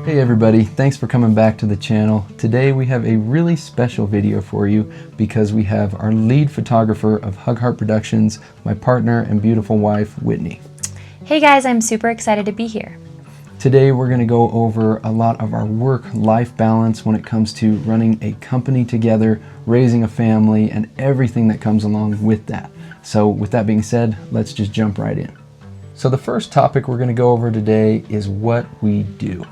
Hey everybody, thanks for coming back to the channel. Today we have a really special video for you because we have our lead photographer of Hug Heart Productions, my partner and beautiful wife, Whitney. Hey guys, I'm super excited to be here. Today we're going to go over a lot of our work-life balance when it comes to running a company together, raising a family, and everything that comes along with that. So with that being said, let's just jump right in. So the first topic we're going to go over today is what we do.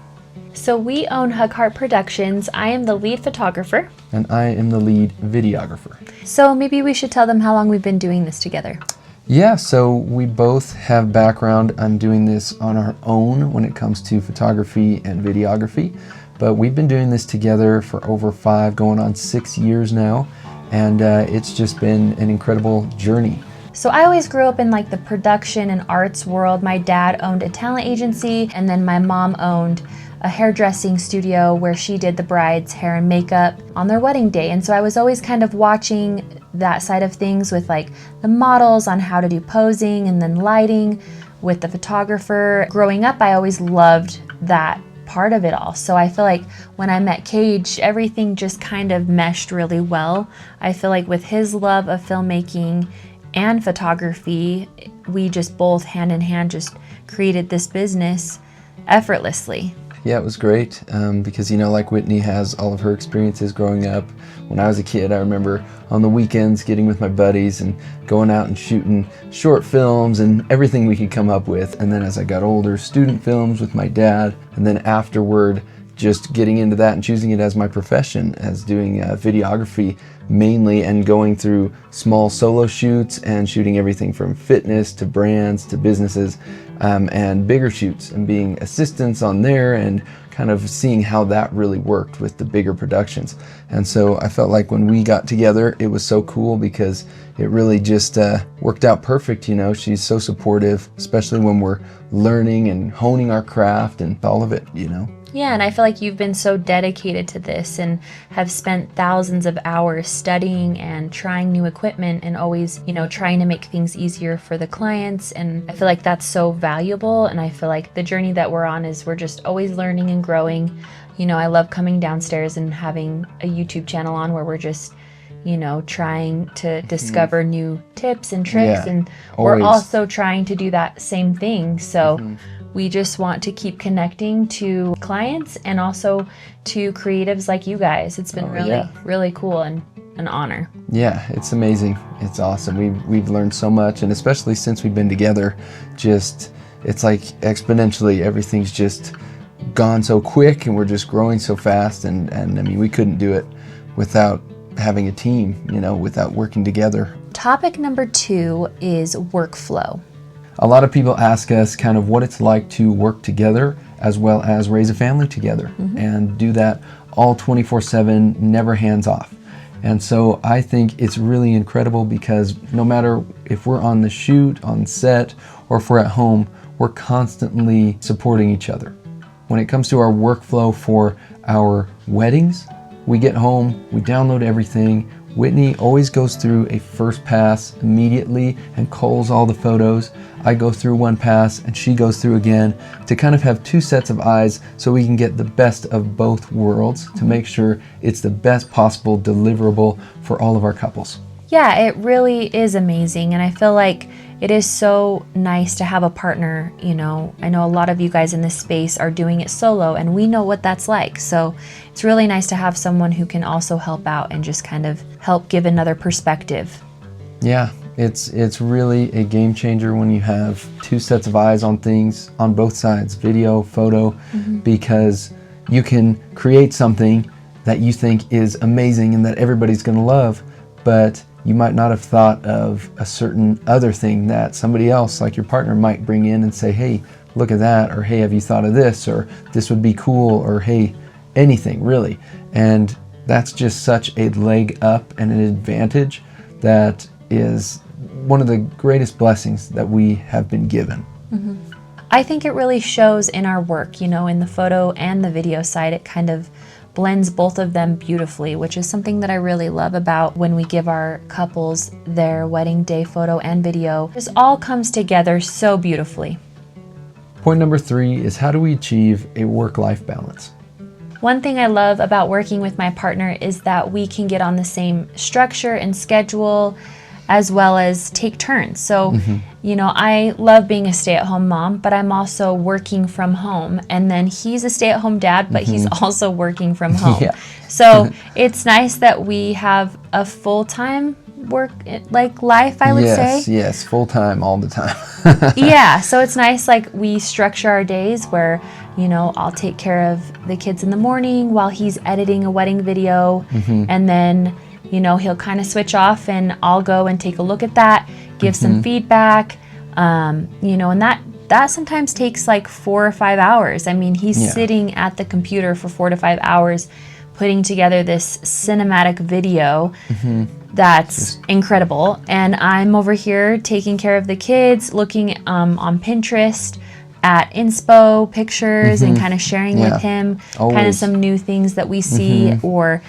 So we own Hug Heart Productions. I am the lead photographer. And I am the lead videographer. So maybe we should tell them how long we've been doing this together. Yeah, so we both have background on doing this on our own when it comes to photography and videography, but we've been doing this together for over 5, going on 6 years now, and it's just been an incredible journey. So I always grew up in like the production and arts world. My dad owned a talent agency, and then my mom owned a hairdressing studio where she did the bride's hair and makeup on their wedding day. And so I was always kind of watching that side of things with like the models on how to do posing and then lighting with the photographer. Growing up, I always loved that part of it all. So I feel like when I met Cage, everything just kind of meshed really well. I feel like with his love of filmmaking and photography, we just both hand in hand just created this business effortlessly. Yeah, it was great because, you know, like Whitney has all of her experiences growing up. When I was a kid, I remember on the weekends getting with my buddies and going out and shooting short films and everything we could come up with. And then as I got older, student films with my dad. And then afterward, just getting into that and choosing it as my profession, as doing videography mainly, and going through small solo shoots and shooting everything from fitness to brands to businesses and bigger shoots and being assistants on there and kind of seeing how that really worked with the bigger productions. And so I felt like when we got together, it was so cool because it really just worked out perfect. You know, she's so supportive, especially when we're learning and honing our craft and all of it, you know. Yeah, and I feel like you've been so dedicated to this and have spent thousands of hours studying and trying new equipment and always, you know, trying to make things easier for the clients. And I feel like that's so valuable. And I feel like the journey that we're on is we're just always learning and growing. You know, I love coming downstairs and having a YouTube channel on where we're just, you know, trying to discover new tips and tricks. Yeah, and always. we're also trying to do that same thing. So we just want to keep connecting to clients and also to creatives like you guys. It's been really cool and an honor. Yeah, it's amazing. It's awesome. We've learned so much, and especially since we've been together, just it's like exponentially everything's just gone so quick and we're just growing so fast, and I mean, we couldn't do it without having a team, you know, without working together. Topic number 2 is workflow. A lot of people ask us kind of what it's like to work together as well as raise a family together and do that all 24/7, never hands off. And so I think it's really incredible because no matter if we're on the shoot, on set, or if we're at home, we're constantly supporting each other. When it comes to our workflow for our weddings, we get home, we download everything. Whitney always goes through a first pass immediately and culls all the photos. I go through one pass and she goes through again to kind of have 2 sets of eyes so we can get the best of both worlds to make sure it's the best possible deliverable for all of our couples. Yeah, it really is amazing, and I feel like it is so nice to have a partner. You know, I know a lot of you guys in this space are doing it solo, and we know what that's like. So it's really nice to have someone who can also help out and just kind of help give another perspective. Yeah, it's really a game changer when you have 2 sets of eyes on things on both sides, video, photo, because you can create something that you think is amazing and that everybody's going to love, but you might not have thought of a certain other thing that somebody else, like your partner, might bring in and say, hey, look at that, or hey, have you thought of this, or this would be cool, or hey, anything really. And that's just such a leg up and an advantage that is one of the greatest blessings that we have been given. I think it really shows in our work, you know, in the photo and the video side. It kind of blends both of them beautifully, which is something that I really love about when we give our couples their wedding day photo and video. This all comes together so beautifully. Point number 3 is, how do we achieve a work-life balance? One thing I love about working with my partner is that we can get on the same structure and schedule, as well as take turns. So, you know, I love being a stay-at-home mom, but I'm also working from home. And then he's a stay-at-home dad, but he's also working from home. Yeah. So it's nice that we have a full-time work like life, I would say. Yes, full-time all the time. Yeah, so it's nice, like we structure our days where, you know, I'll take care of the kids in the morning while he's editing a wedding video, and then, you know, he'll kind of switch off and I'll go and take a look at that, give some feedback, you know, and that sometimes takes like 4 or 5 hours. I mean, he's sitting at the computer for 4 to 5 hours putting together this cinematic video that's incredible. And I'm over here taking care of the kids, looking on Pinterest at inspo pictures and kind of sharing with him kind of some new things that we see. Or,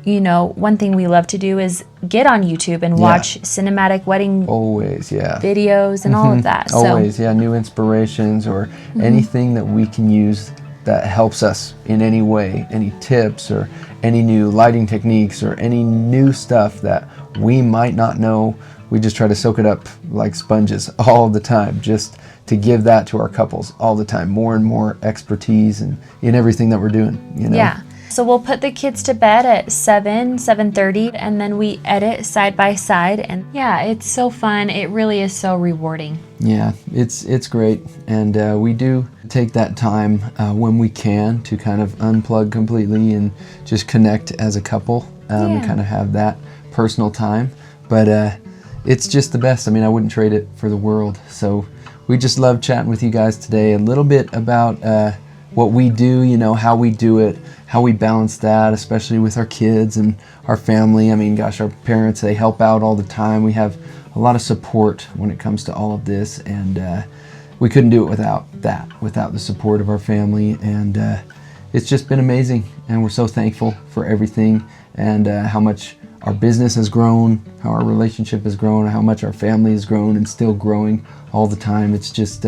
you know, one thing we love to do is get on YouTube and watch cinematic wedding videos and all of that. Always, new inspirations or anything that we can use that helps us in any way, any tips or any new lighting techniques or any new stuff that we might not know. We just try to soak it up like sponges all the time, just to give that to our couples all the time. More and more expertise in everything that we're doing, you know? Yeah. So we'll put the kids to bed at 7:30, and then we edit side by side. And yeah, it's so fun. It really is so rewarding. Yeah, it's great. And we do take that time when we can to kind of unplug completely and just connect as a couple and kind of have that personal time. But it's just the best. I mean, I wouldn't trade it for the world. So we just love chatting with you guys today a little bit about what we do, you know, how we do it, how we balance that, especially with our kids and our family. I mean, gosh, our parents, they help out all the time. We have a lot of support when it comes to all of this, and we couldn't do it without the support of our family. And it's just been amazing, and we're so thankful for everything, and how much our business has grown, how our relationship has grown, how much our family has grown and still growing all the time. It's just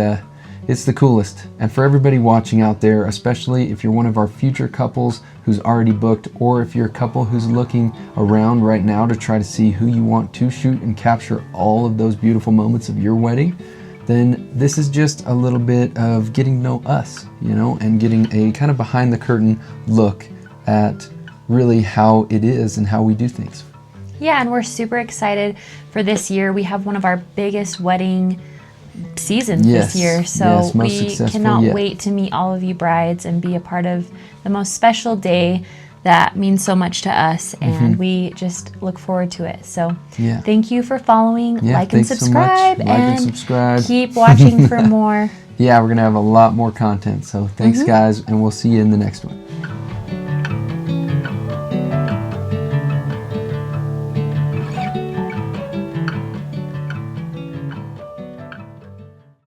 it's the coolest. And for everybody watching out there, especially if you're one of our future couples who's already booked, or if you're a couple who's looking around right now to try to see who you want to shoot and capture all of those beautiful moments of your wedding, then this is just a little bit of getting to know us, you know, and getting a kind of behind the curtain look at really how it is and how we do things. Yeah, and we're super excited for this year. We have one of our biggest wedding seasons this year, so we cannot wait to meet all of you brides and be a part of the most special day that means so much to us, and we just look forward to it. So thank you for following, like and subscribe, and keep watching for more. Yeah, we're gonna have a lot more content, so thanks guys, and we'll see you in the next one.